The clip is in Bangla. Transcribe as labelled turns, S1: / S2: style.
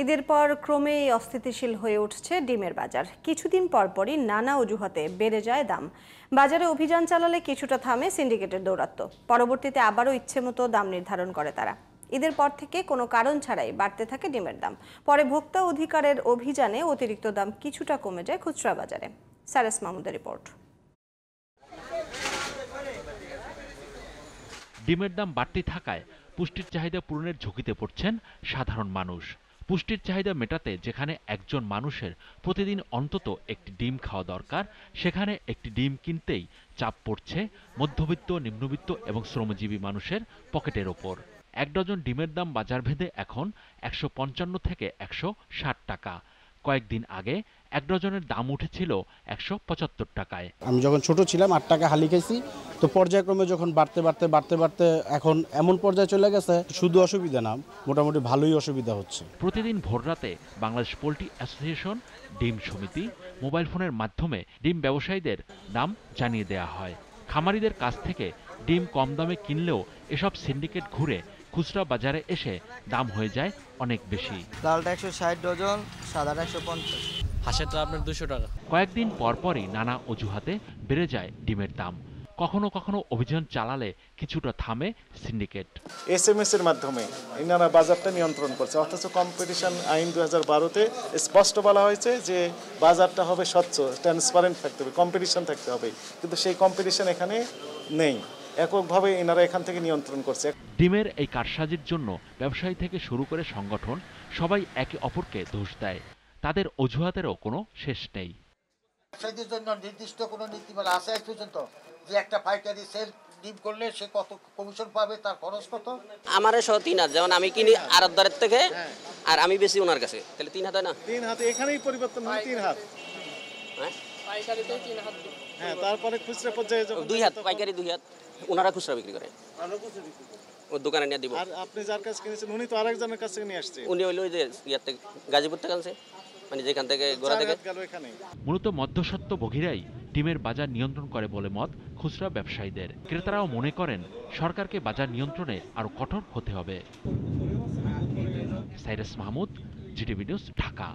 S1: ঈদের পর ক্রমেই অস্থিতিশীল হয়ে উঠছে ডিমের বাজার। কিছুদিন পরপরই নানা অজুহাতে বেড়ে যায় দাম। বাজারে অভিযান চালালে কিছুটা থামে সিন্ডিকেটের দৌরাত্ম্য, পরবর্তীতে আবারও ইচ্ছেমতো দাম নির্ধারণ করে তারা। ঈদের পর থেকে কোনো কারণ ছাড়াই বাড়তে থাকে ডিমের দাম। পরে ভোক্তা অধিকারের অভিযানে অতিরিক্ত দাম কিছুটা কমে যায় খুচরা বাজারে। সারেস মাহমুদের রিপোর্ট।
S2: ডিমের দাম বাড়তি থাকায় পুষ্টির চাহিদা পূরণের ঝুঁকিতে পড়ছেন সাধারণ মানুষ। পুষ্টির চাহিদা মেটাতে যেখানে একজন মানুষের প্রতিদিন অন্তত একটি ডিম খাওয়া দরকার, সেখানে একটি ডিম কিনতেই চাপ পড়ছে মধ্যবিত্ত, নিম্নবিত্ত এবং শ্রমজীবী মানুষের পকেটের ওপর। এক ডজন ডিমের দাম বাজারভেদে এখন ১৫৫ থেকে ১৬০ টাকা। কয়েকদিন আগে এক ডজনের দাম উঠেছিল ১৭৫ টাকায়।
S3: আমি যখন ছোট ছিলাম ৮ টাকা হালি খাইছি, তো পর্যায়ক্রমে যখন বাড়তে এখন এমন পর্যায়ে চলে গেছে, শুধু অসুবিধা না, মোটামুটি ভালোই অসুবিধা হচ্ছে।
S2: প্রতিদিন ভোররাতে বাংলাদেশ পোল্ট্রি অ্যাসোসিয়েশন, ডিম সমিতি, মোবাইল ফোনের মাধ্যমে ডিম ব্যবসায়ীদের দাম জানিয়ে দেওয়া হয়। খামারিদের কাছ থেকে ডিম কম দামে কিনলেও এসব সিন্ডিকেট ঘুরে খুচরা বাজারে এসে দাম হয়ে যায় অনেক বেশি।
S4: লালটা ১৬০ ডজন, সাদাটা ১৫০,
S5: হাঁসেরটা আপনার ২০০ টাকা।
S2: কয়েকদিন পরপরই নানা অজুহাতে বেড়ে যায় ডিমের দাম। কখনো কখনো অভিযান চালালে কিছুটা থামে সিন্ডিকেট।
S6: SMS এর মাধ্যমে ইনারা বাজারটা নিয়ন্ত্রণ করছে, অথচ কম্পিটিশন আইন 2012-তে স্পষ্ট বলা হয়েছে যে বাজারটা হবে স্বচ্ছ, ট্রান্সপারেন্ট থাকতে হবে, কম্পিটিশন থাকতে হবে, কিন্তু সেই কম্পিটিশন এখানে নেই। এককভাবে এনারা এখান থেকে নিয়ন্ত্রণ করছে।
S2: ডিমের এই কারসাজির জন্য ব্যবসায়ী থেকে শুরু করে সংগঠন সবাই একে অপরকে দোষ দেয়। তাদের অজুহাতেরও কোনো শেষ নেই।
S7: ব্যবসায়ীদের জন্য নির্দিষ্ট কোনো নীতিমালা আছে আজ পর্যন্ত যে একটা পাইকারি সেল ডিম করলে সে কত কমিশন পাবে, তার খরচ কত?
S8: আমার 3 হাত, যেমন আমি কিনি আড়তদারের থেকে আর আমি বেশি ওনার কাছে, তাহলে 3 হাত হয় না?
S6: 3 হাত এখানেই পরিবর্তন হয়, 3 হাত।
S8: হ্যাঁ,
S5: পাইকারিতে 3 হাত।
S6: হ্যাঁ, তারপরে খুচরা পর্যায়ে
S8: 2 হাত, পাইকারি 2 হাত, ওনারা খুচরা বিক্রি করে, ওর দোকানে নিয়ে দিব।
S6: আর আপনি যার কাছে কিনেছেন উনি তো আরেকজনের কাছে নিয়ে আসছে।
S8: উনি হইলো ওই যে ইয়ার থেকে, গাজীপুর থেকে আনছে, মানে যেখান থেকে গোড়া থেকে।
S2: মূলত মধ্যস্বত্বভোগীরাই ডিমের বাজার নিয়ন্ত্রণ করে বলে মত খুচরা ব্যবসায়ীদের। ক্রেতারাও মনে করেন সরকারকে বাজার নিয়ন্ত্রণে আরো কঠোর হতে হবে। Cyrus Mahmud, GTV news, Dhaka.